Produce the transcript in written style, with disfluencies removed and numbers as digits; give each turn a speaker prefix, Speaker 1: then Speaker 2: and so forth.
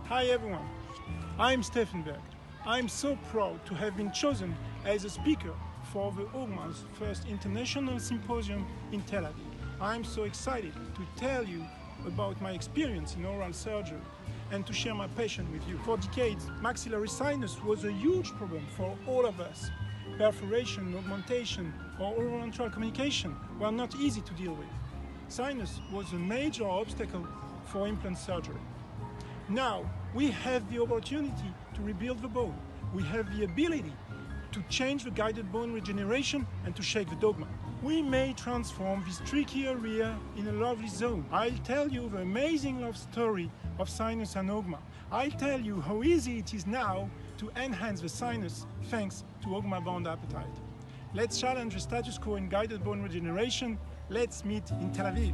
Speaker 1: Hi everyone, I'm Stephane Berg. I'm so proud to have been chosen as a speaker for the Augma's first international symposium in Tel Aviv. I'm so excited to tell you about my experience in oral surgery and to share my passion with you. For decades, maxillary sinus was a huge problem for all of us. Perforation, augmentation, or oral-ventral communication were not easy to deal with. Sinus was a major obstacle for implant surgery. Now, we have the opportunity to rebuild the bone. We have the ability to change the guided bone regeneration and to shake the dogma. We may transform this tricky area in a lovely zone. I'll tell you the amazing love story of sinus and Augma. I'll tell you how easy it is now to enhance the sinus thanks to Augma bound appetite. Let's challenge the status quo in guided bone regeneration. Let's meet in Tel Aviv.